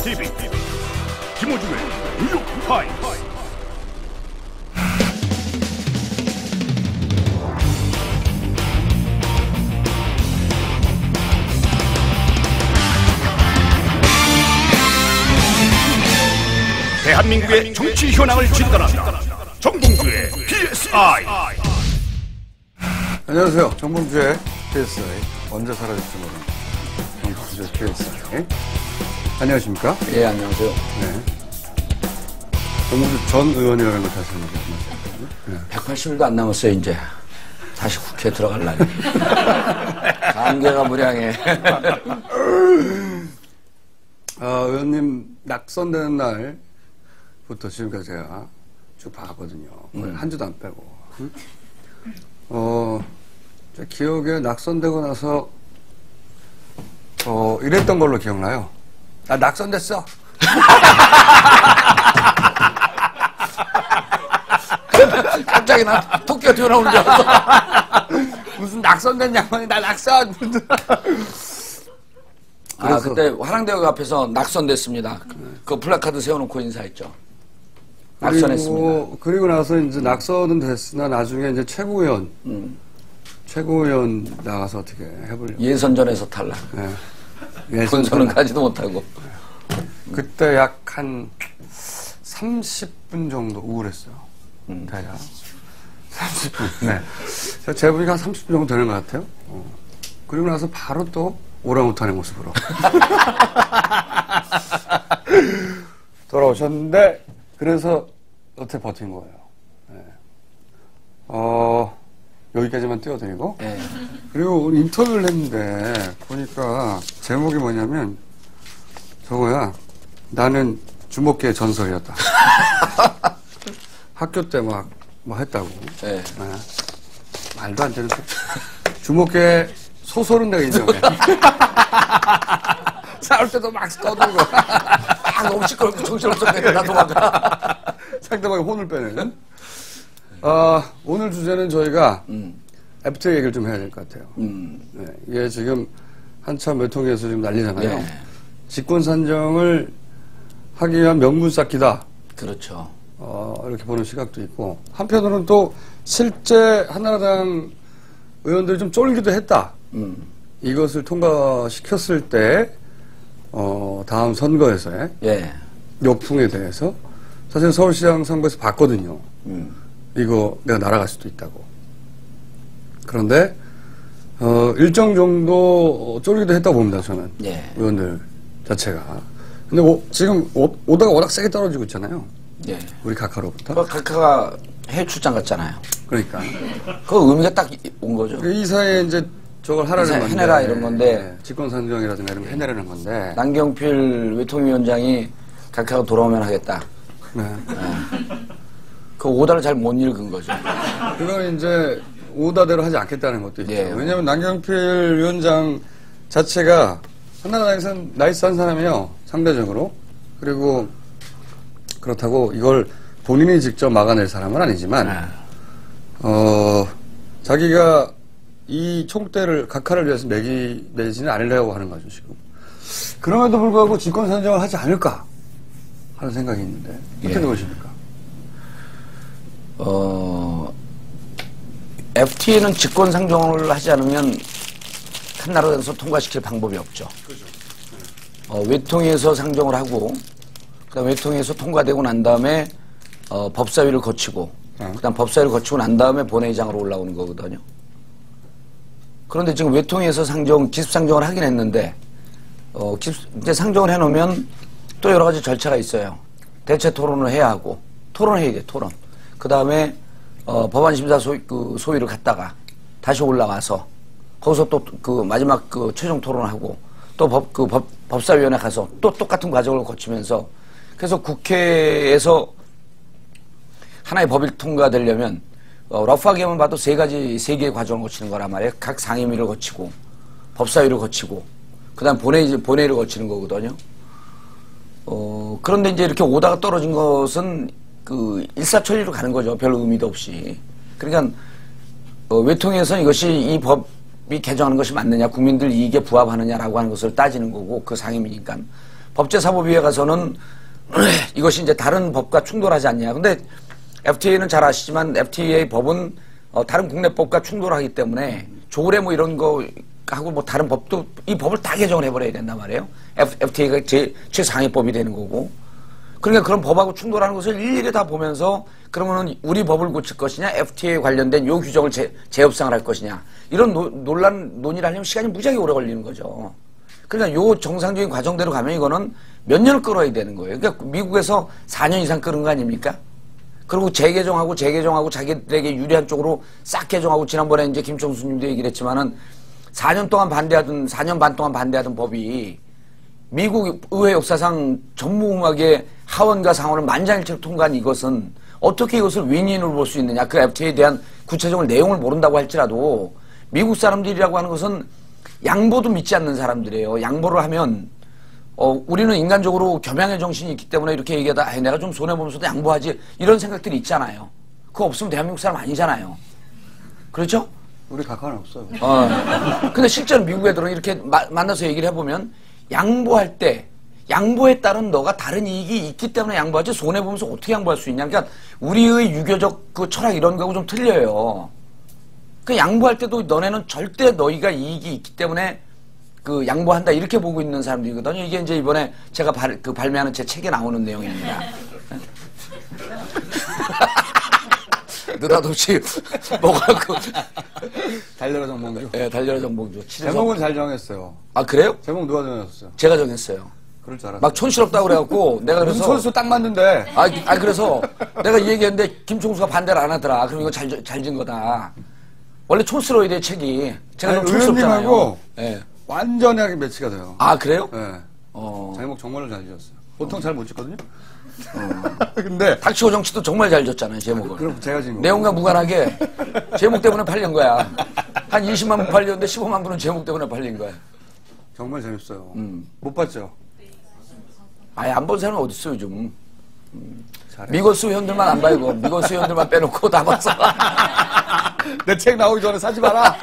TV 김호중의 뉴욕 타임스. 대한민국의 정치 현황을 진단한다. 정봉주의 PSI. 안녕하세요. 정봉주의 PSI. 언제 사라질지 모르는 정봉주의 PSI. 안녕하십니까? 예, 안녕하세요. 네. 정봉주 전 의원이라는 걸 다시 한번 말씀드리고요. 네. 180일도 안 남았어요, 이제. 다시 국회에 들어갈 날이. 감개가 무량해. 의원님 낙선되는 날부터 지금까지 제가 쭉 봐왔거든요. 한 주도 안 빼고. 제 기억에 낙선되고 나서 이랬던 걸로 기억나요. 나 낙선됐어. 갑자기 나 토끼가 튀어나오는 줄 알았어. 무슨 낙선된 양반이 나 낙선. 그때 화랑대학 앞에서 낙선됐습니다. 그 플래카드 세워놓고 인사했죠. 낙선했습니다. 그리고 나서 이제 낙선은 됐으나 나중에 이제 최고위원 나가서 어떻게 해보려고. 예선전에서 탈락. 네. 본선은 가지도 못하고. 그때 약 한 30분 정도 우울했어요. 대략. 30분. 네. 제가 재보니까 한 30분 정도 되는 것 같아요. 그리고 나서 바로 또 오랑우탄의 모습으로 돌아오셨는데, 그래서 어떻게 버틴 거예요. 네. 여기까지만 띄워드리고. 네. 그리고 오늘 인터뷰를 했는데, 보니까 제목이 뭐냐면, 저거야. 나는 주목계의 전설이었다. 학교 때 뭐 했다고. 네. 네. 말도 안 되는 소리. 주목계 소설은 내가 인정해. 싸울 때도 막 떠들고. 너무 시끄럽고 정신없었겠다. 나 도망가. 상대방의 혼을 빼는. 오늘 주제는 저희가 FTA 얘기를 좀 해야 될 것 같아요. 네, 이게 지금 한참 외통위에서 지금 난리잖아요. 네. 직권 산정을 하기 위한 명분 쌓기다. 그렇죠. 이렇게 보는 시각도 있고, 한편으로는 또 실제 한나라당 의원들이 좀 쫄기도 했다. 이것을 통과시켰을 때 다음 선거에서의 역풍에 대해서 사실 서울시장 선거에서 봤거든요. 이거 내가 날아갈 수도 있다고. 그런데 일정 정도 쫄기도 했다고 봅니다, 저는. 의원들 자체가. 근데 지금 오다가 워낙 세게 떨어지고 있잖아요. 우리 카카로부터. 카카가 해외 출장 갔잖아요. 그러니까. 그 의미가 딱 온 거죠. 이 사이에 이제 저걸 하라는 건데. 해내라 이런 건데. 직권산정이라든가 이런 거 해내라는 건데. 남경필 외통위원장이 카카가 돌아오면 하겠다. 네. 그 오다를 잘 못 읽은 거죠. 그건 이제 오다대로 하지 않겠다는 것도 있죠. 왜냐하면 남경필 위원장 자체가 한나라당에서는 나이스한 사람이에요. 상대적으로. 그리고 그렇다고 이걸 본인이 직접 막아낼 사람은 아니지만 자기가 이 총대를 각하를 위해서 매지는 않으려고 하는 거죠, 지금. 그럼에도 불구하고 직권 산정을 하지 않을까 하는 생각이 있는데 어떻게 보십니까? FTA는 직권 상정을 하지 않으면 한나라당에서 통과시킬 방법이 없죠. 그렇죠. 외통위에서 상정을 하고, 그다음 외통위에서 통과되고 난 다음에 법사위를 거치고, 그다음 법사위를 거치고 난 다음에 본회의장으로 올라오는 거거든요. 그런데 지금 외통위에서 기습 상정을 하긴 했는데, 이제 상정을 해놓으면 또 여러 가지 절차가 있어요. 대체 토론을 해야 하고, 토론해야 돼, 토론. 그 다음에 법안심사 소위를 갔다가 다시 올라와서 거기서 또 그 마지막 그 최종 토론하고 또 법사위원회 가서 또 똑같은 과정을 거치면서, 그래서 국회에서 하나의 법이 통과되려면 러프하게만 봐도 세 개의 과정을 거치는 거란 말이에요. 각 상임위를 거치고 법사위를 거치고 그다음 본회의를 거치는 거거든요. 그런데 이제 이렇게 오다가 떨어진 것은 그 일사천리로 가는 거죠. 별 의미도 없이. 그러니까 외통위에서는 이것이 이 법이 개정하는 것이 맞느냐, 국민들 이익에 부합하느냐라고 하는 것을 따지는 거고, 그 상임이니까. 법제사법위에 가서는 이것이 이제 다른 법과 충돌하지 않냐. 근데 FTA는 잘 아시지만 FTA 법은 다른 국내법과 충돌하기 때문에 조례 뭐 이런 거 하고 뭐 다른 법도 이 법을 다 개정을 해버려야 된단 말이에요. FTA가 최상위법이 되는 거고. 그러니까 그런 법하고 충돌하는 것을 일일이 다 보면서 그러면은 우리 법을 고칠 것이냐, FTA에 관련된 요 규정을 재협상을 할 것이냐, 이런 논의를 하려면 시간이 무지하게 오래 걸리는 거죠. 그러니까 요 정상적인 과정대로 가면 이거는 몇 년을 끌어야 되는 거예요. 그러니까 미국에서 4년 이상 끌은 거 아닙니까? 그리고 재개정하고 자기들에게 유리한 쪽으로 싹 개정하고 지난번에 이제 김총수님도 얘기를 했지만은 4년 반 동안 반대하던 법이 미국 의회 역사상 전무후무하게 하원과 상원을 만장일치로 통과한 이것은 어떻게 이것을 윈윈으로 볼 수 있느냐. 그 FTA에 대한 구체적인 내용을 모른다고 할지라도 미국 사람들이라고 하는 것은 양보도 믿지 않는 사람들이에요. 양보를 하면 우리는 인간적으로 겸양의 정신이 있기 때문에 이렇게 얘기하다 내가 좀 손해보면서도 양보하지 이런 생각들이 있잖아요. 그거 없으면 대한민국 사람 아니잖아요. 그렇죠? 우리 각하는 없어요. 근데 실제로 미국 애들은 이렇게 만나서 얘기를 해보면 양보할 때 양보에 따른 너가 다른 이익이 있기 때문에 양보하지 손해보면서 어떻게 양보할 수 있냐. 그러니까 우리의 유교적 그 철학 이런 거하고 좀 틀려요. 그 양보할 때도 너네는 절대 너희가 이익이 있기 때문에 그 양보한다 이렇게 보고 있는 사람들이거든요. 이게 이제 이번에 제가 발매하는 제 책에 나오는 내용입니다. 느닷없이 뭐가고 달려라 정봉주. 네, 달려라 정봉주. 제목은 잘 정했어요. 아 그래요? 제목 누가 정했어요? 제가 정했어요. 그럴 줄 알았어요. 막 촌스럽다고 그래갖고 내가 그래서 선수 딱 맞는데. 그래서 내가 이 얘기했는데 김총수가 반대를 안 하더라. 그럼 이거 잘 진 거다. 원래 촌스러워야 돼 책이. 제가 좀 촌스럽잖아요. 의원님하고 네. 완전하게 매치가 돼요. 아 그래요? 네. 제목 정말로 잘 지었어요. 보통 잘 못 짓거든요. 근데 닥치고 정치도 정말 잘 졌잖아요 제목을. 그럼 제가 지금 내용과 무관하게 제목 때문에 팔린 거야. 한 20만 부 팔렸는데 15만 부는 제목 때문에 팔린 거야. 정말 재밌어요. 못 봤죠? 아예 안 본 사람은 어디 있어 요즘. 미건수 회원들만 안 봐 이거. 미건수 회원들만 빼놓고 다 봤어. 내 책 나오기 전에 사지 마라.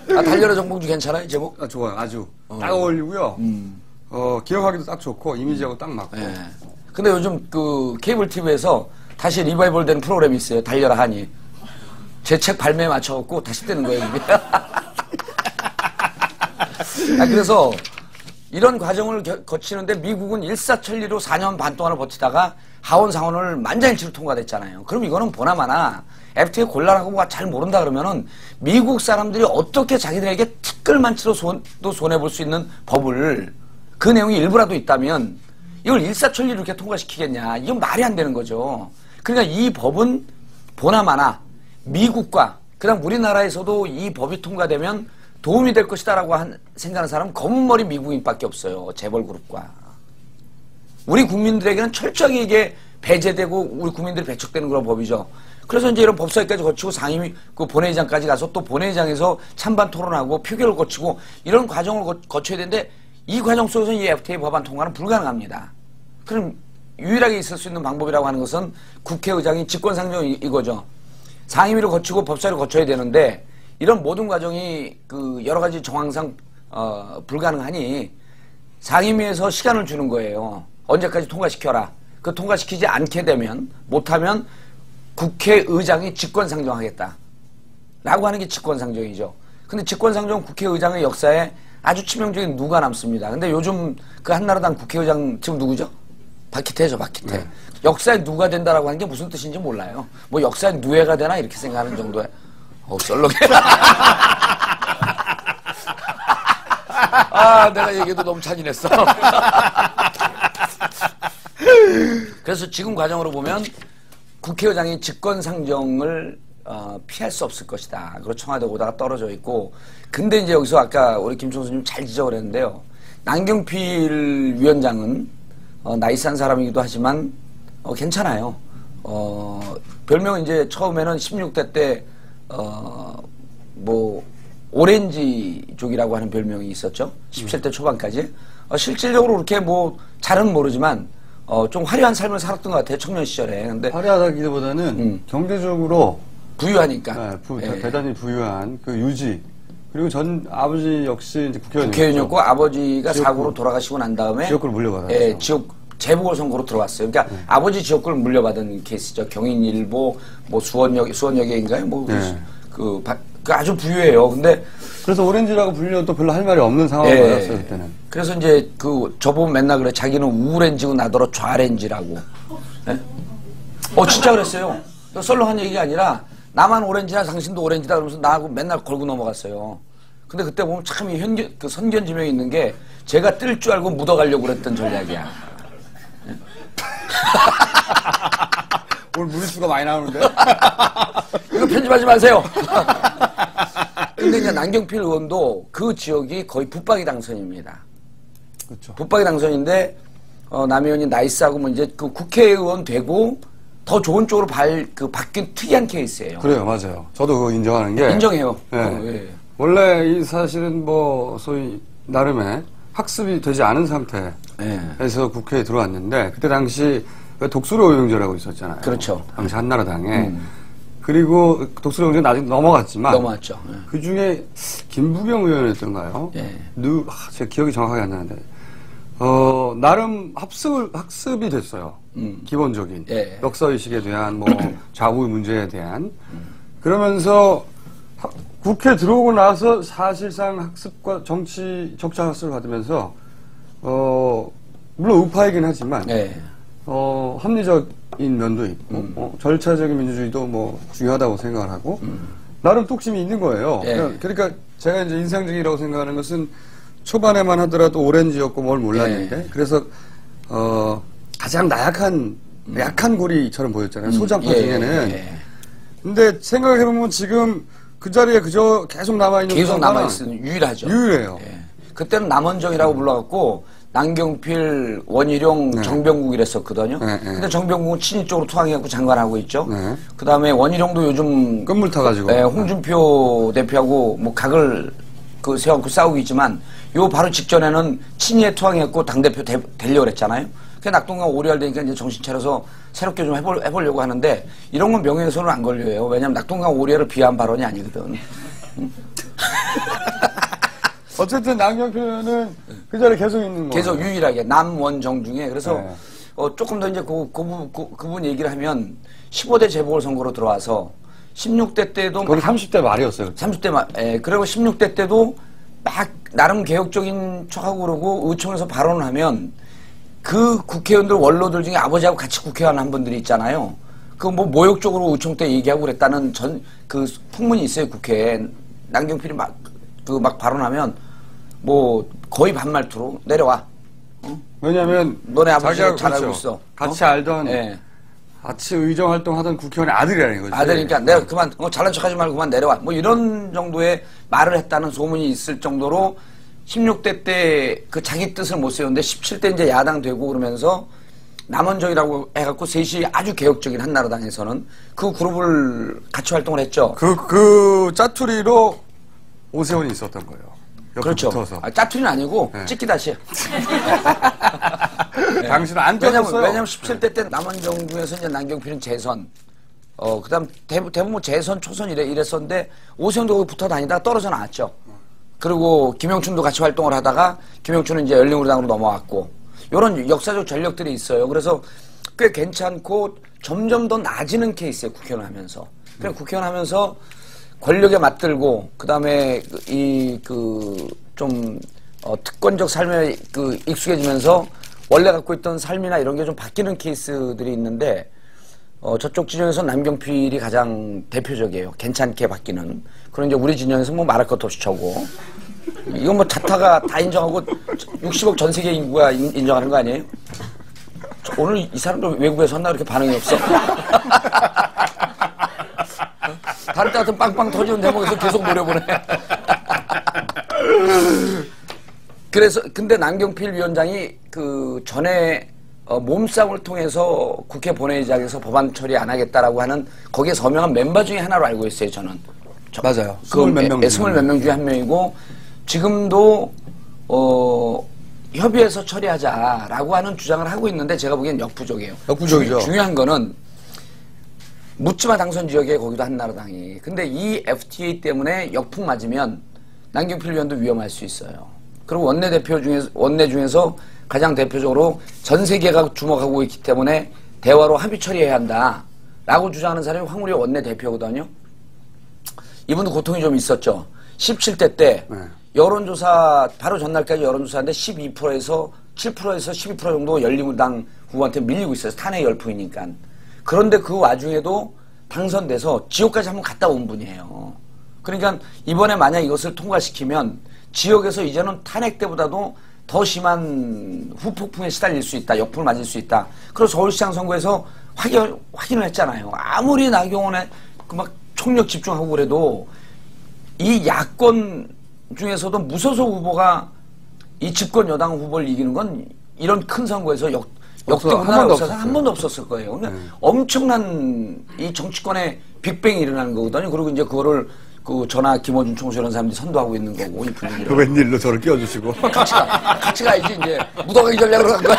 달려라 정봉주 괜찮아요 제목? 아, 좋아요. 아주 딱 어울리고요. 기억하기도 딱 좋고 이미지하고 딱 맞고. 네. 근데 요즘 그 케이블 TV에서 다시 리바이벌 된 프로그램이 있어요. 달려라 하니. 제 책 발매에 맞춰갖고 다시 뜨는 거예요 이게. 그래서 이런 과정을 거치는데 미국은 일사천리로 4년 반 동안을 버티다가 하원 상원을 만장일치로 통과됐잖아요. 그럼 이거는 보나마나 FTA 곤란하고 잘 모른다 그러면은 미국 사람들이 어떻게 자기들에게 티끌만치로 또 손해볼 수 있는 법을 그 내용이 일부라도 있다면 이걸 일사천리로 이렇게 통과시키겠냐. 이건 말이 안 되는 거죠. 그러니까 이 법은 보나마나 미국과 그다음 우리나라에서도 이 법이 통과되면 도움이 될 것이다라고 생각하는 사람은 검은머리 미국인밖에 없어요. 재벌그룹과. 우리 국민들에게는 철저하게 이게 배제되고 우리 국민들이 배척되는 그런 법이죠. 그래서 이제 이런 법사위까지 거치고 상임위 그 본회의장까지 가서 또 본회의장에서 찬반 토론하고 표결을 거치고 이런 과정을 거쳐야 되는데 이 과정 속에서 이 FTA 법안 통과는 불가능합니다. 그럼 유일하게 있을 수 있는 방법이라고 하는 것은 국회의장이 직권상정 이거죠. 상임위를 거치고 법사위를 거쳐야 되는데 이런 모든 과정이 그 여러 가지 정황상 불가능하니 상임위에서 시간을 주는 거예요. 언제까지 통과시켜라. 그 통과시키지 않게 되면 못하면 국회의장이 직권상정하겠다. 라고 하는 게 직권상정이죠. 근데 직권상정 국회의장의 역사에 아주 치명적인 누가 남습니다. 근데 요즘 그 한나라당 국회의장 지금 누구죠? 박희태죠, 박희태. 네. 역사에 누가 된다라고 하는 게 무슨 뜻인지 몰라요. 뭐 역사에 누에가 되나 이렇게 생각하는 정도에. 썰렁해. 내가 얘기해도 너무 잔인했어. 그래서 지금 과정으로 보면 국회의장이 직권상정을 피할 수 없을 것이다. 그리고 청와대 오다가 떨어져 있고. 근데 이제 여기서 아까 우리 김총수님 잘 지적을 했는데요. 남경필 위원장은 나이 싼 사람이기도 하지만 괜찮아요. 별명은 이제 처음에는 16대 때 뭐 오렌지족이라고 하는 별명이 있었죠. 17대 초반까지. 실질적으로 그렇게 뭐 잘은 모르지만 좀 화려한 삶을 살았던 것 같아요. 청년 시절에. 근데 화려하다기보다는 경제적으로 부유하니까. 네, 대단히 부유한 그 유지 그리고 전 아버지 역시 이제 국회의원이었고 아버지가 사고로 돌아가시고 난 다음에 지역구를 물려받았죠. 예, 지역 재보궐선거로 들어왔어요. 그러니까 아버지 지역구를 물려받은 케이스죠. 경인일보, 뭐 수원역인가요? 뭐 그 아주 부유해요. 근데 그래서 오렌지라고 불려도 별로 할 말이 없는 상황을 받았어요 그때는. 그래서 이제 저보고 맨날 그래. 자기는 우렌지고 나더러 좌렌지라고. 예? 진짜 그랬어요. 썰렁한 얘기가 아니라 나만 오렌지나 당신도 오렌지다 그러면서 나하고 맨날 걸고 넘어갔어요. 근데 그때 보면 참 그 선견지명이 있는 게 제가 뜰 줄 알고 묻어가려고 그랬던 전략이야. 오늘 무리수가 많이 나오는데? 이거 편집하지 마세요. 근데 이제 남경필 의원도 그 지역이 거의 붙박이 당선입니다. 그렇죠. 붙박이 당선인데, 남 의원이 나이스하고 뭐 이제 그 국회의원 되고 더 좋은 쪽으로 바뀐 특이한 케이스예요. 그래요, 맞아요. 저도 그거 인정하는 게. 인정해요. 예. 원래 이 사실은 뭐 소위 나름의 학습이 되지 않은 상태에서 국회에 들어왔는데 그때 당시 독수리 오용제라고 있었잖아요. 그렇죠. 당시 한나라당에. 그리고 독수리 오용제 나중에 넘어갔지만. 넘어왔죠. 그 중에 김부겸 의원이었던가요? 제가 기억이 정확하게 안 나는데. 나름 학습이 됐어요. 기본적인. 역사의식에 대한 뭐 좌우 문제에 대한. 그러면서 국회 들어오고 나서 사실상 학습과 정치 적자 학습을 받으면서 물론 우파이긴 하지만 합리적인 면도 있고 절차적인 민주주의도 뭐 중요하다고 생각을 하고 나름 뚝심이 있는 거예요. 그러니까 제가 이제 인상적이라고 생각하는 것은 초반에만 하더라도 오렌지였고 뭘 몰랐는데 그래서 가장 약한 고리처럼 보였잖아요. 소장파 중에는. 근데 생각해보면 지금 그 자리에 그저 계속 남아있는 계속 남아있는 유일하죠. 유일해요. 그때는 남원정이라고 불러갖고 남경필, 원희룡, 정병국 이랬었거든요. 근데 정병국은 친일 쪽으로 투항해갖고 장관하고 있죠. 그 다음에 원희룡도 요즘 끝물 타가지고 홍준표 대표하고 뭐 각을 세워갖고 싸우고 있지만 요 바로 직전에는 친이에 투항해갖고 당대표 되려고 그랬잖아요. 그 낙동강 오리알 되니까 이제 정신 차려서 새롭게 좀 해보려고 하는데 이런 건 명예훼손은 안 걸려요. 왜냐면 낙동강 오리알을 비하한 발언이 아니거든. 어쨌든 남경필 의원은 그 자리에 계속 있는 거예요. 계속 유일하게 남원정 중에 그래서 조금 더 이제 그분 얘기를 하면 15대 재보궐선거로 들어와서 16대 때도 거기 30대 말이었어요. 30대 말. 그리고 16대 때도 막 나름 개혁적인 척하고 그러고 의총에서 발언을 하면 그 국회의원들 원로들 중에 아버지하고 같이 국회의원 한 분들이 있잖아요. 그 뭐 모욕적으로 의총 때 얘기하고 그랬다는 그 풍문이 있어요. 국회에. 남경필이 막 발언하면 뭐 거의 반말투로 내려와. 왜냐면 너네 아버지가 잘 그렇죠. 알고 있어. 같이 알던 같이 의정 활동하던 국회의원의 아들이라는 거지. 아들이니까 내가 그만 잘난 척하지 말고 그만 내려와. 뭐 이런 정도의 말을 했다는 소문이 있을 정도로 16대 때 그 자기 뜻을 못 세웠는데 17대 이제 야당 되고 그러면서 남원정이라고 해갖고 셋이 아주 개혁적인 한나라당에서는 그 그룹을 같이 활동을 했죠. 그 짜투리로 오세훈이 있었던 거예요. 그렇죠. 짜투리는 아니고 찍기다시야. 당신은 안 떴어요. 왜냐면 17대 때 남원정 중에서 이제 남경필은 재선, 그다음 대부분 재선, 초선 이랬었는데 오세훈도 거기 붙어 다니다가 떨어져 나왔죠. 그리고 김영춘도 같이 활동을 하다가 김영춘은 이제 열린우리당으로 넘어왔고 이런 역사적 전력들이 있어요. 그래서 꽤 괜찮고 점점 더 나아지는 케이스예요. 국회의원 하면서. 그냥 국회의원 하면서 권력에 맞들고 그다음에 좀 특권적 삶에 익숙해지면서 원래 갖고 있던 삶이나 이런 게 좀 바뀌는 케이스들이 있는데 저쪽 진영에서 남경필이 가장 대표적이에요. 괜찮게 바뀌는. 그런 이제 우리 진영에서 뭐 말할 것도 없이 저고. 이건 뭐 자타가 다 인정하고 60억 전 세계 인구가 인정하는 거 아니에요? 오늘 이 사람들 외국에서 왔나 그렇게 반응이 없어? 다른 때 같은 빵빵 터지는 대목에서 계속 노려보네. 그래서 근데 남경필 위원장이 그 전에 몸싸움을 통해서 국회 본회의장에서 법안 처리 안 하겠다라고 하는 거기에 서명한 멤버 중에 하나로 알고 있어요. 저는. 맞아요. 20몇 명 중에 한 명이고 지금도 협의해서 처리하자라고 하는 주장을 하고 있는데 제가 보기엔 역부족이에요. 역부족이죠. 중요한 거는 묻지마 당선 지역에 거기도 한나라당이. 근데 이 FTA 때문에 역풍 맞으면 남경필 의원도 위험할 수 있어요. 그리고 원내 중에서 가장 대표적으로 전 세계가 주목하고 있기 때문에 대화로 합의 처리해야 한다라고 주장하는 사람이 황우리 원내 대표거든요. 이분도 고통이 좀 있었죠. 17대 때 여론조사 바로 전날까지 여론조사인데 12%에서 7%에서 12% 정도 열린우리당 후보한테 밀리고 있어요. 탄핵 열풍이니까. 그런데 그 와중에도 당선돼서 지역까지 한번 갔다 온 분이에요. 그러니까 이번에 만약 이것을 통과시키면 지역에서 이제는 탄핵 때보다도 더 심한 후폭풍에 시달릴 수 있다. 역풍을 맞을 수 있다. 그래서 서울시장 선거에서 확인을 했잖아요. 아무리 나경원에 막 총력 집중하고 그래도 이 야권 중에서도 무소속 후보가 이 집권 여당 후보를 이기는 건 이런 큰 선거에서 역대 문화가 없어서 한 번도 없었을 거예요. 엄청난 이 정치권의 빅뱅이 일어나는 거거든요. 그리고 이제 그거를 그 전하 김어준 총수 이런 사람들이 선도하고 있는 거고 이 분위기를. 웬일로 저를 끼워주시고. 같이 가야지 이제 묻어가기 전략으로 간 거야.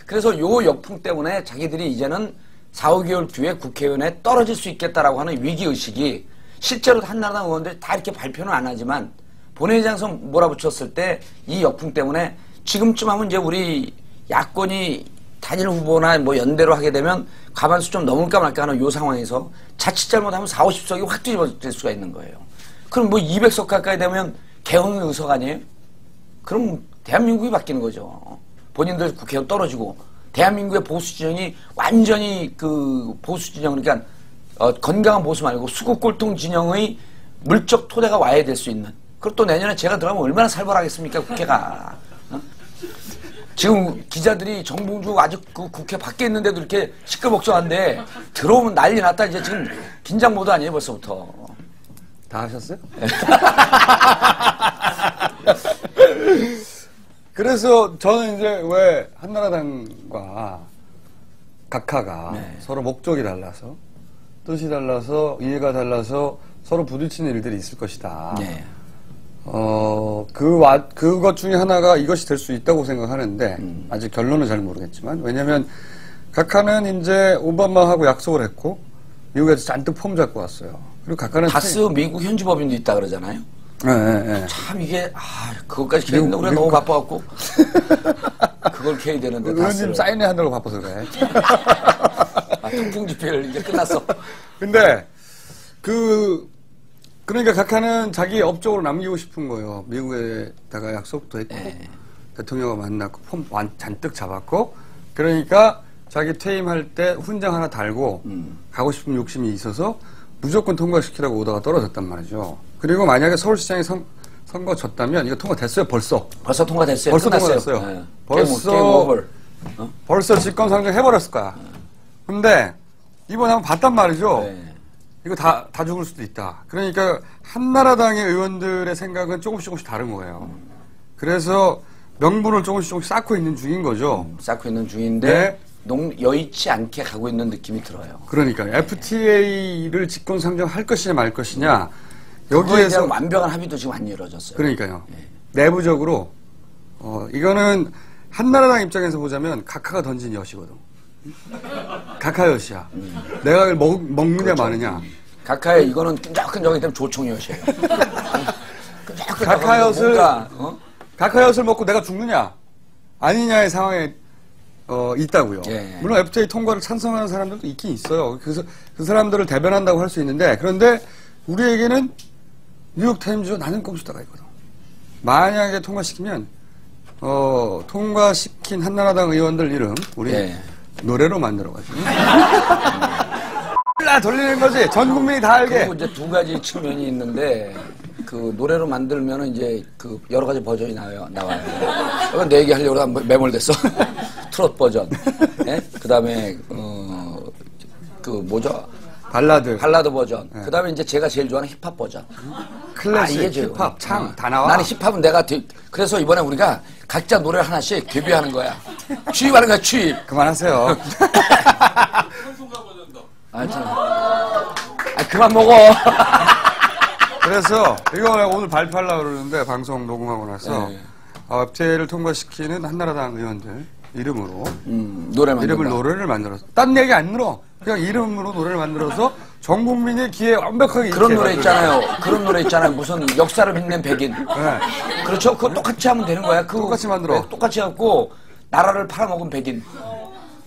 그래서 요 역풍 때문에 자기들이 이제는 4, 5개월 뒤에 국회의원에 떨어질 수 있겠다라고 하는 위기의식이 실제로 한나라당 의원들이 다 이렇게 발표는 안 하지만 본회의장에서 몰아붙였을 때 이 역풍 때문에 지금쯤 하면 이제 우리 야권이 단일 후보나 뭐 연대로 하게 되면 과반수 좀 넘을까 말까 하는 요 상황에서 자칫 잘못하면 4, 50석이 확 뒤집어질 수가 있는 거예요. 그럼 뭐 200석 가까이 되면 개헌 의석 아니에요? 그럼 대한민국이 바뀌는 거죠. 본인들 국회의원 떨어지고 대한민국의 보수 진영이 완전히 그 보수 진영 그러니까 건강한 보수 말고 수국 꼴통 진영의 물적 토대가 와야 될 수 있는. 그리고 또 내년에 제가 들어가면 얼마나 살벌하겠습니까 국회가. 지금 기자들이 정봉주 아직 그 국회 밖에 있는데도 이렇게 시끌벅적한데 들어오면 난리 났다. 이제 지금 긴장 모드 아니에요 벌써부터. 다 하셨어요? 그래서 저는 이제 왜 한나라당과 각하가 서로 목적이 달라서 뜻이 달라서 이해가 달라서 서로 부딪히는 일들이 있을 것이다. 네. 그것 중에 하나가 이것이 될 수 있다고 생각하는데, 아직 결론은 잘 모르겠지만, 왜냐면, 각하는 이제 오바마하고 약속을 했고, 미국에서 잔뜩 폼 잡고 왔어요. 그리고 각하는. 다스 미국 현지 법인도 있다 그러잖아요? 네. 참 이게, 그것까지 캐야 되는데, 우리가 너무 바빠갖고. 그걸 캐야 되는데. 의원님 사인회 한다고 바빠서 그래. 통풍 집회를 이제 끝났어. 근데, 그러니까 각하는 자기 업적으로 남기고 싶은 거예요. 미국에다가 약속도 했고, 대통령과 만났고, 폼 잔뜩 잡았고, 그러니까 자기 퇴임할 때 훈장 하나 달고, 가고 싶은 욕심이 있어서 무조건 통과시키라고 오다가 떨어졌단 말이죠. 그리고 만약에 서울시장이 선거 졌다면 이거 통과됐어요, 벌써. 벌써 통과됐어요. 벌써 끝났어요. 통과됐어요. 벌써, 벌써 직권 상정 해버렸을 거야. 근데, 이번에 한번 봤단 말이죠. 네. 이거 다 죽을 수도 있다. 그러니까 한나라당의 의원들의 생각은 조금씩 다른 거예요. 그래서 명분을 조금씩 쌓고 있는 중인 거죠. 쌓고 있는 중인데 여의치 않게 가고 있는 느낌이 들어요. 그러니까 FTA를 직권 상정할 것이냐 말 것이냐 여기에서 완벽한 합의도 지금 안 이루어졌어요. 그러니까요. 내부적으로 이거는 한나라당 입장에서 보자면 각하가 던진 엿이거든. 각하엿이야. 내가 먹느냐 그렇죠. 마느냐. 각하의 이거는 끈적끈적하기 때문에 조총엿이에요. 각하엿을 먹고 내가 죽느냐 아니냐의 상황에 있다고요. 예. 물론 FTA 통과를 찬성하는 사람들도 있긴 있어요. 그래서 그 사람들을 대변한다고 할 수 있는데 그런데 우리에게는 뉴욕타임즈와 나는 꼼수다가 있거든. 만약에 통과시키면 통과시킨 한나라당 의원들 이름 우리 노래로 만들어가지고 돌리는 거지. 전 국민이 다 알게. 그리고 이제 두 가지 측면이 있는데 그 노래로 만들면 이제 그 여러 가지 버전이 나와요. 그러니까 내 얘기 하려고 매몰됐어. 트롯 버전. 예? 그다음에 그 뭐죠? 발라드 버전. 네. 그다음에 이제 제가 제일 좋아하는 힙합 버전. 클래식, 힙합, 다 나와. 나는 힙합은 내가 그래서 이번에 우리가 각자 노래 하나씩 데뷔하는 거야. 취입하는 거야, 취입. 그만하세요. 그만 먹어. 그래서 이거 오늘 발표하려고 그러는데 방송 녹음하고 나서 FTA를 통과시키는 한나라당 의원들 이름으로 노래를 만들어서 딴 얘기 안 늘어. 그냥 이름으로 노래를 만들어서 전 국민의 귀에 완벽하게 그런 노래 있잖아요. 그런 노래 있잖아요. 무슨 역사를 빛낸 백인. 네. 그렇죠. 그거 똑같이 하면 되는 거야. 똑같이 만들어. 네, 똑같이 갖고 나라를 팔아먹은 백인.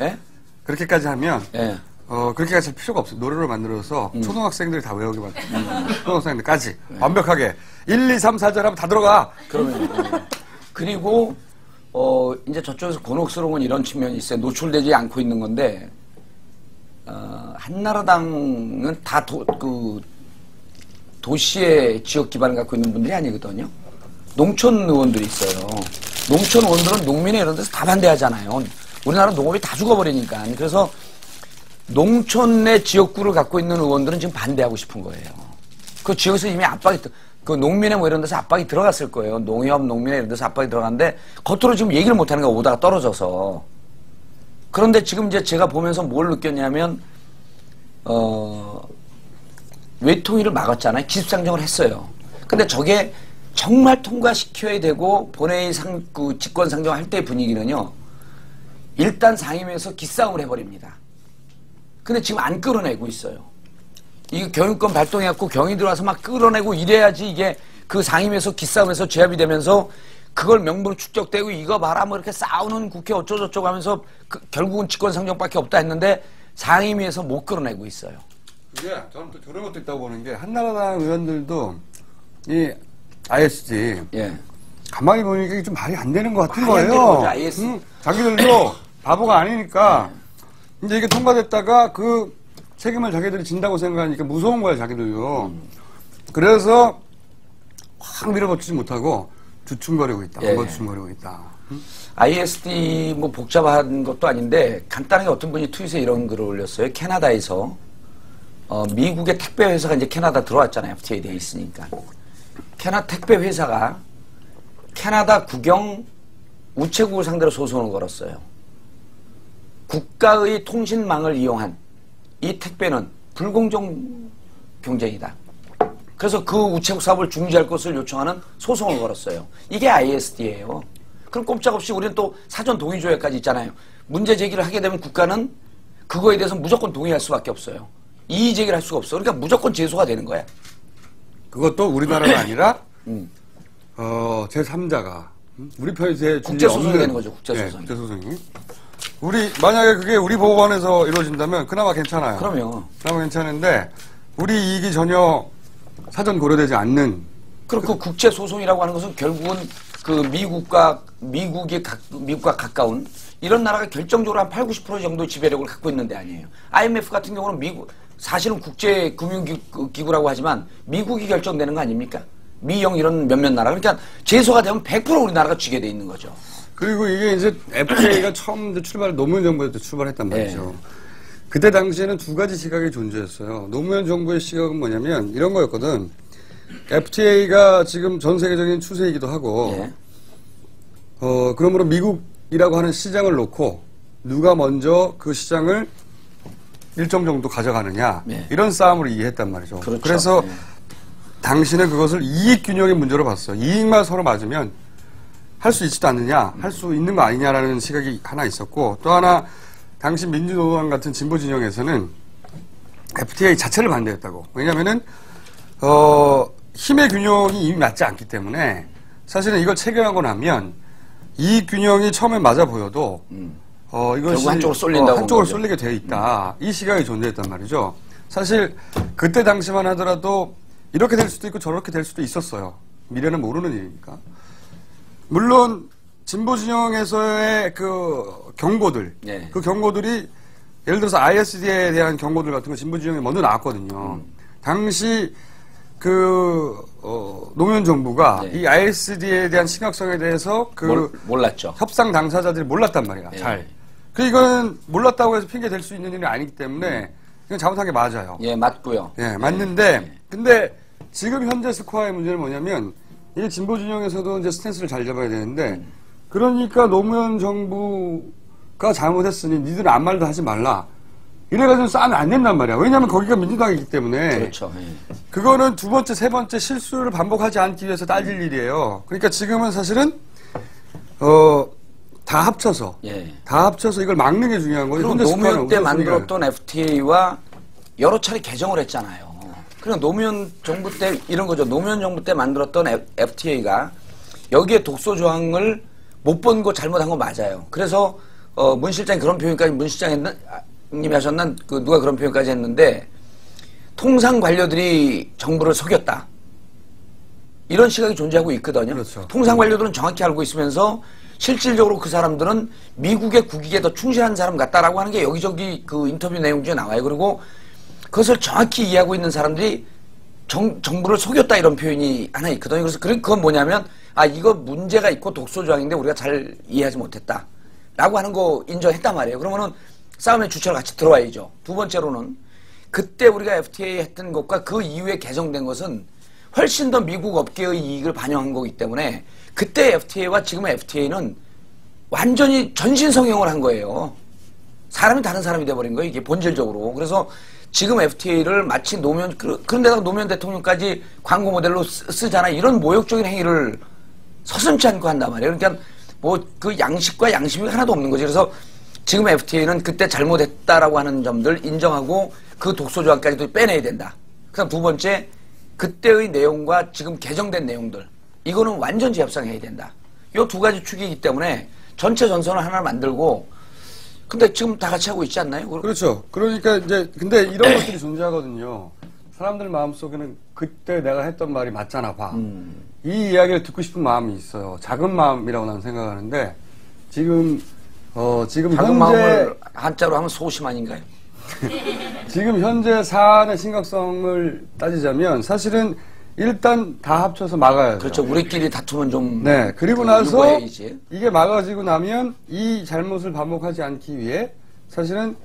예? 그렇게까지 하면 예. 그렇게까지 할 필요가 없어요. 노래를 만들어서 초등학생들이 다 외우게 만들어. 초등학생들까지 완벽하게 1, 2, 3, 4절 하면 다 들어가. 그러면 그리고 이제 저쪽에서 곤혹스러운 건 이런 측면이 있어요. 노출되지 않고 있는 건데 한나라당은 다 도시의 지역 기반을 갖고 있는 분들이 아니거든요. 농촌 의원들이 있어요. 농촌 의원들은 농민의 이런 데서 다 반대하잖아요. 우리나라 농업이 다 죽어버리니까. 그래서 농촌의 지역구를 갖고 있는 의원들은 지금 반대하고 싶은 거예요. 그 지역에서 이미 압박이, 그 농민의 뭐 이런 데서 압박이 들어갔을 거예요. 농협, 농민의 이런 데서 압박이 들어갔는데 겉으로 지금 얘기를 못하는 거야. 오다가 떨어져서. 그런데 지금 이제 제가 보면서 뭘 느꼈냐면, 외통위를 막았잖아요. 기습상정을 했어요. 근데 저게 정말 통과시켜야 되고 본회의 직권상정할 때의 분위기는요. 일단 상임위에서 기싸움을 해버립니다. 근데 지금 안 끌어내고 있어요. 이게 경유권 발동해갖고 경위 들어와서 막 끌어내고 이래야지 이게 그 상임위에서 기싸움에서 제압이 되면서 그걸 명분으로 축적되고 이거 봐라 뭐 이렇게 싸우는 국회 어쩌고저쩌고 하면서 결국은 직권상정밖에 없다 했는데 상임위에서 못 끌어내고 있어요. 이게 저는 또 저런 것도 있다고 보는 게 한나라당 의원들도 이 ISD 가만히 보니까 이게 좀 말이 안 되는 것 같은 거예요. 자기들도 바보가 아니니까 이제 이게 통과됐다가 그 책임을 자기들이 진다고 생각하니까 무서운 거야 자기들도. 그래서 확 밀어붙이지 못하고 주춤거리고 있다. 주춤거리고 있다. ISD 뭐 복잡한 것도 아닌데 간단하게 어떤 분이 트윗에 이런 글을 올렸어요. 캐나다에서 미국의 택배 회사가 이제 캐나다 들어왔잖아요. FTA 돼 있으니까. 캐나다 택배 회사가 캐나다 국영 우체국을 상대로 소송을 걸었어요. 국가의 통신망을 이용한 이 택배는 불공정 경쟁이다. 그래서 그 우체국 사업을 중지할 것을 요청하는 소송을 걸었어요. 이게 ISD예요. 그럼 꼼짝없이 우리는 또 사전 동의 조약까지 있잖아요. 문제 제기를 하게 되면 국가는 그거에 대해서 무조건 동의할 수밖에 없어요. 이의 제기를 할 수가 없어. 그러니까 무조건 제소가 되는 거야. 그것도 우리나라가 아니라 제3자가 우리 편에 국제소송이 되는 거죠. 국제소송이. 네, 국제소송이. 만약에 그게 우리 법원에서 이루어진다면 그나마 괜찮아요. 그럼요. 그나마 괜찮은데 우리 이익이 전혀 사전 고려되지 않는. 그리고 그 국제소송이라고 하는 것은 결국은 그 미국과 가까운 이런 나라가 결정적으로 한 80-90% 정도의 지배력을 갖고 있는 데 아니에요. IMF 같은 경우는 사실은 국제금융기구라고 하지만 미국이 결정되는 거 아닙니까? 미영 이런 몇몇 나라. 그러니까 제소가 되면 100% 우리나라가 쥐게 돼 있는 거죠. 그리고 이게 이제 FTA가 처음 노무현 정부에 출발했단 말이죠. 그때 당시에는 두 가지 시각이 존재했어요. 노무현 정부의 시각은 뭐냐면 이런 거였거든. FTA가 지금 전 세계적인 추세이기도 하고, 그러므로 미국이라고 하는 시장을 놓고 누가 먼저 그 시장을 일정 정도 가져가느냐 이런 싸움으로 이해했단 말이죠. 그렇죠. 그래서 당시는 그것을 이익 균형의 문제로 봤어요. 이익만 서로 맞으면 할 수 있지도 않느냐, 할 수 있는 거 아니냐라는 시각이 하나 있었고, 또 하나 당시 민주노당 같은 진보 진영에서는 FTA 자체를 반대했다고. 왜냐면은 힘의 균형이 이미 맞지 않기 때문에 사실은 이걸 체결하고 나면 이익 균형이 처음에 맞아 보여도 이것이 한쪽으로 쏠린다고 한쪽으로 쏠리게 되어 있다. 이 시각이 존재했단 말이죠. 사실 그때 당시만 하더라도 이렇게 될 수도 있고 저렇게 될 수도 있었어요. 미래는 모르는 일이니까. 물론 진보 진영에서의 그 경고들, 그 경고들이 예를 들어서 ISD에 대한 경고들 같은 거 진보 진영에 먼저 나왔거든요. 당시 노무현 정부가 이 ISD에 대한 심각성에 대해서 몰랐죠. 협상 당사자들이 몰랐단 말이야. 잘. 이거는 몰랐다고 해서 핑계 댈 수 있는 일이 아니기 때문에 이건 잘못한 게 맞아요. 맞고요. 맞는데 근데 지금 현재 스코어의 문제는 뭐냐면 이게 진보 진영에서도 이제 스탠스를 잘 잡아야 되는데 그러니까 노무현 정부가 잘못했으니 니들은 아무 말도 하지 말라. 이래가지고 싸우면 안 된단 말이야. 왜냐하면 거기가 민주당이기 때문에. 그렇죠. 그거는 두 번째, 세 번째 실수를 반복하지 않기 위해서 따질 일이에요. 그러니까 지금은 사실은 다 합쳐서 이걸 막는 게 중요한 거예요. 그리고 노무현 때 만들었던 FTA와 여러 차례 개정을 했잖아요. 그러니까 노무현 정부 때 이런 거죠. 노무현 정부 때 만들었던 FTA가 여기에 독소 조항을 못 본 거 잘못한 거 맞아요. 그래서 문 실장이 그런 표현까지 문 실장님이 하셨나 누가 그런 표현까지 했는데 통상 관료들이 정부를 속였다. 이런 시각이 존재하고 있거든요. 그렇죠. 통상 관료들은 정확히 알고 있으면서 실질적으로 그 사람들은 미국의 국익에 더 충실한 사람 같다라고 하는 게 여기저기 그 인터뷰 내용 중에 나와요. 그리고 그것을 정확히 이해하고 있는 사람들이 정부를 속였다 이런 표현이 하나 있거든요. 그래서 그건 뭐냐면 이거 문제가 있고 독소 조항인데 우리가 잘 이해하지 못했다 라고 하는 거 인정했단 말이에요. 그러면은 싸움의 주체를 같이 들어와야죠. 두 번째로는 그때 우리가 FTA 했던 것과 그 이후에 개정된 것은 훨씬 더 미국 업계의 이익을 반영한 거기 때문에 그때 FTA와 지금의 FTA는 완전히 전신성형을 한 거예요. 사람이 다른 사람이 돼버린 거예요. 이게 본질적으로. 그래서 지금 FTA를 마치 그런데다가 노무현 대통령까지 광고 모델로 쓰잖아. 이런 모욕적인 행위를 서슴지 않고 한단 말이에요. 그러니까 뭐 그 양식과 양심이 하나도 없는 거지. 그래서 지금 FTA는 그때 잘못했다라고 하는 점들 인정하고 그 독소 조항까지도 빼내야 된다. 그다음 두 번째, 그때의 내용과 지금 개정된 내용들 이거는 완전 재협상해야 된다. 이 두 가지 축이기 때문에 전체 전선을 하나 만들고 근데 지금 다 같이 하고 있지 않나요? 그렇죠. 그러니까 이제 근데 이런 것들이 존재하거든요. 사람들 마음속에는 그때 내가 했던 말이 맞잖아 봐. 이 이야기를 듣고 싶은 마음이 있어요. 작은 마음이라고 나는 생각하는데 지금 작은 현재 마음을 한자로 하면 소심 아닌가요? 지금 현재 사안의 심각성을 따지자면 사실은 일단 다 합쳐서 막아야죠. 그렇죠. 우리끼리 다투면 좀. 네. 그리고 나서 유보해야지. 이게 막아지고 나면 이 잘못을 반복하지 않기 위해 사실은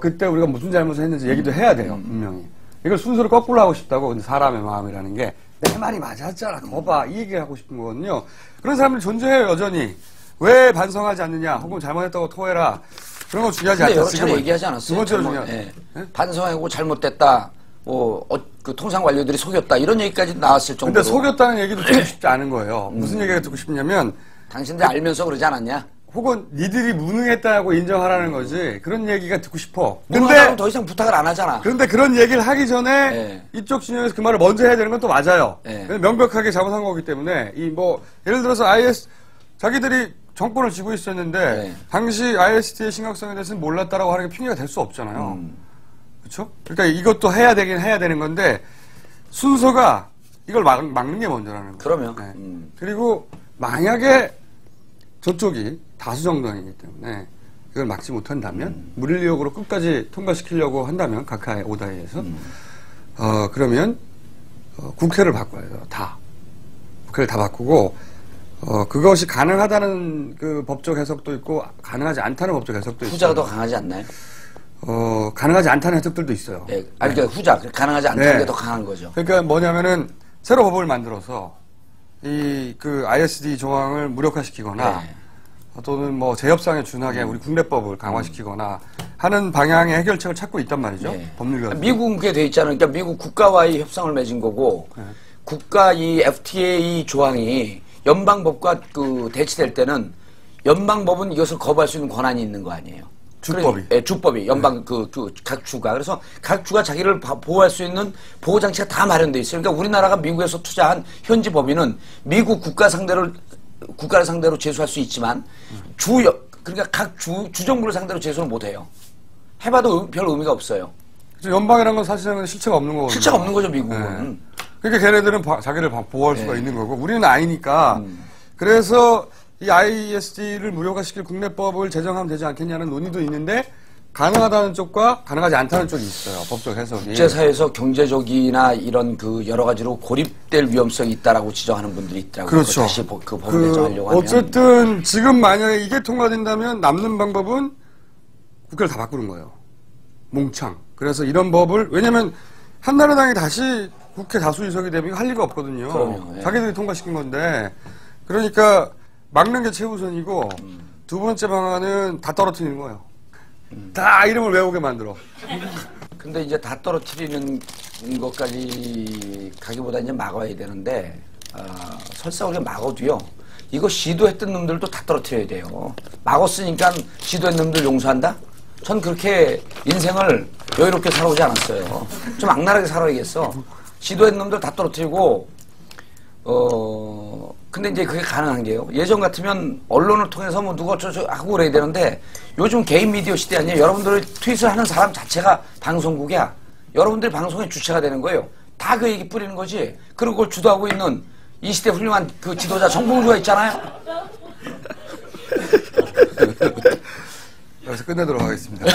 그때 우리가 무슨 잘못을 했는지 얘기도 해야 돼요. 분명히. 이걸 순서를 거꾸로 하고 싶다고. 근데 사람의 마음이라는 게 내 말이 맞았잖아. 거봐. 이 얘기를 하고 싶은 거거든요. 그런 사람들이 존재해요. 여전히. 왜 반성하지 않느냐. 혹은 잘못했다고 토해라. 그런 거 중요하지 않다. 여러 차례 얘기하지 않았어요? 두 번째로 중요한. 네. 반성하고 잘못됐다. 그 통상 관료들이 속였다. 이런 얘기까지 나왔을 정도로. 근데 속였다는 얘기도 듣고 싶지 않은 거예요. 무슨 얘기가 듣고 싶냐면. 당신들 알면서 그러지 않았냐? 혹은 니들이 무능했다고 인정하라는 거지. 그런 얘기가 듣고 싶어. 근데 더 이상 부탁을 안 하잖아. 그런데 그런 얘기를 하기 전에 이쪽 진영에서 그 말을 먼저 해야 되는 건 또 맞아요. 명백하게 잘못한 거기 때문에 예를 들어서 자기들이 정권을 쥐고 있었는데 당시 ISD의 심각성에 대해서는 몰랐다라고 하는 게 핑계가 될 수 없잖아요. 그렇죠? 그러니까 이것도 해야 되는 건데 순서가 이걸 막는 게 먼저라는 거예요. 그러면. 그리고 만약에 저쪽이 다수 정당이기 때문에 이걸 막지 못한다면 무리의혹으로 끝까지 통과시키려고 한다면 각하의 오다에 의해서 그러면 국회를 바꿔야 돼요. 다. 국회를 다 바꾸고 그것이 가능하다는 그 법적 해석도 있고 가능하지 않다는 법적 해석도 있어요. 후자가 더 강하지 않나요? 가능하지 않다는 해석들도 있어요. 네. 그러니까 후자, 가능하지 않다는 게 더 강한 거죠. 그러니까 뭐냐면은 새로 법을 만들어서 그 ISD 조항을 무력화시키거나 또는 뭐 재협상에 준하게 우리 국내법을 강화시키거나 하는 방향의 해결책을 찾고 있단 말이죠. 법률가. 미국은 그게 돼 있잖아요. 그러니까 미국 국가와의 협상을 맺은 거고 국가 이 FTA 조항이 연방법과 대치될 때는 연방법은 이것을 거부할 수 있는 권한이 있는 거 아니에요. 주법이. 주법이 연방 각 주가. 그래서 각 주가 자기를 보호할 수 있는 보호 장치가 다 마련돼 있어요. 그러니까 우리나라가 미국에서 투자한 현지 법인은 미국 국가를 상대로 제소할 수 있지만 그러니까 각 주정부를 상대로 제소를 못 해요. 해봐도 별 의미가 없어요. 연방이라는 건 사실은 실체가 없는 거거든요. 실체가 없는 거죠, 미국은. 그러니까 걔네들은 자기를 보호할 수가 있는 거고 우리는 아니니까. 그래서 이 ISD를 무료화시킬 국내법을 제정하면 되지 않겠냐는 논의도 있는데 가능하다는 쪽과 가능하지 않다는 쪽이 있어요. 법적 해석이. 국제사회에서 경제적이나 이런 여러 가지로 고립될 위험성이 있다라고 지적하는 분들이 있더라고요. 그렇죠. 다시 그 법을 개정하려고 하면. 어쨌든 지금 만약에 이게 통과된다면 남는 방법은 국회를 다 바꾸는 거예요. 몽창. 그래서 이런 법을 왜냐하면 한나라당이 다시 국회 다수 의석이 되면 할 리가 없거든요. 그럼요. 자기들이 통과시킨 건데 그러니까 막는 게 최우선이고 두 번째 방안은 다 떨어뜨리는 거예요. 다 이름을 외우게 만들어. 근데 이제 다 떨어뜨리는 것까지 가기보다 이제 막아야 되는데 설사 우리가 막아도요. 이거 시도했던 놈들도 다 떨어뜨려야 돼요. 막았으니까 시도했던 놈들 용서한다? 전 그렇게 인생을 여유롭게 살아오지 않았어요. 좀 악랄하게 살아야겠어. 시도했는 놈들 다 떨어뜨리고, 근데 이제 그게 가능한 게요. 예전 같으면 언론을 통해서 뭐 누가 어쩌고 하고 그래야 되는데 요즘 개인 미디어 시대 아니에요. 여러분들이 트윗을 하는 사람 자체가 방송국이야. 여러분들이 방송의 주체가 되는 거예요. 다 그 얘기 뿌리는 거지. 그리고 그걸 주도하고 있는 이 시대 훌륭한 그 지도자 정봉주가 있잖아요. 여기서 끝내도록 하겠습니다.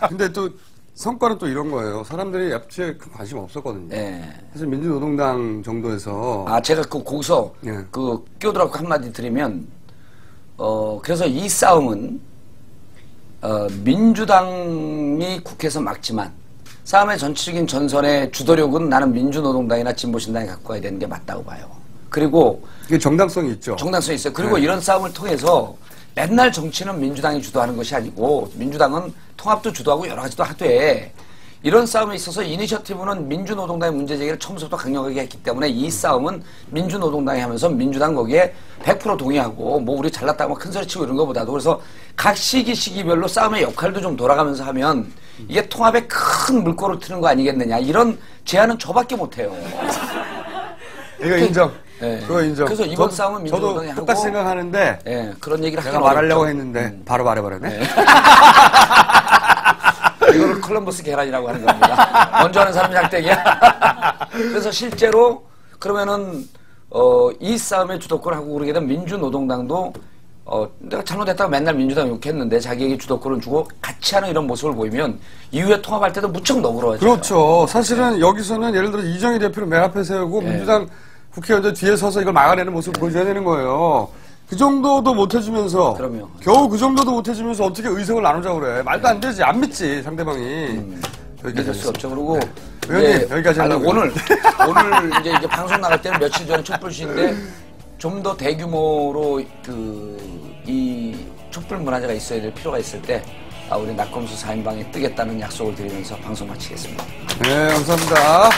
근데 또 성과는 또 이런 거예요. 사람들이 야채에 큰 관심 없었거든요. 네. 사실 민주노동당 정도에서 제가 거기서 예. 끼어들어서 한마디 드리면 그래서 이 싸움은 민주당이 국회에서 막지만 싸움의 전체적인 전선의 주도력은 나는 민주노동당이나 진보신당이 갖고 가야 되는 게 맞다고 봐요. 그리고 이게 정당성이 있죠. 정당성이 있어요. 그리고 이런 싸움을 통해서 맨날 정치는 민주당이 주도하는 것이 아니고 민주당은 통합도 주도하고 여러 가지도 하되 이런 싸움에 있어서 이니셔티브는 민주노동당의 문제제기를 처음부터 강력하게 했기 때문에 이 싸움은 민주노동당이 하면서 민주당 거기에 100% 동의하고 뭐 우리 잘났다고 큰 소리 치고 이런 것보다도 그래서 각 시기별로 싸움의 역할도 좀 돌아가면서 하면 이게 통합에 큰 물꼬를 트는 거 아니겠느냐 이런 제안은 저밖에 못해요. 이거 인정. 네. 그거 인정. 그래서 이번 싸움은 민주노동이 저도 똑같이 하고 생각하는데 네, 그런 얘기를 내가 하긴 말하려고 어렵죠. 했는데 바로 말해버렸네. 네. 이거를 콜럼버스 계란이라고 하는 겁니다. 먼저 하는 사람이 작대기야. 그래서 실제로 그러면은 이 싸움의 주도권을 하고 그러게 되면 민주노동당도 내가 잘못했다고 맨날 민주당 욕했는데 자기에게 주도권을 주고 같이 하는 이런 모습을 보이면 이후에 통합할 때도 무척 너그러워져요. 그렇죠. 사실은 여기서는 예를 들어 이정희 대표를 맨 앞에 세우고 민주당 국회의원들 뒤에 서서 이걸 막아내는 모습을 보여줘야 되는 거예요. 그 정도도 못 해주면서 그럼요. 겨우 그 정도도 못 해주면서 어떻게 의석을 나누자고 그래. 말도 안 되지. 안 믿지 상대방이. 믿을 수 없죠. 그리고 의원님 여기까지 하려고 오늘 이제 이게 방송 나갈 때는 며칠 전에 촛불 시인데 좀 더 대규모로 이 촛불 문화제가 있어야 될 필요가 있을 때 우리 낙검수 4인방에 뜨겠다는 약속을 드리면서 방송 마치겠습니다. 네, 감사합니다.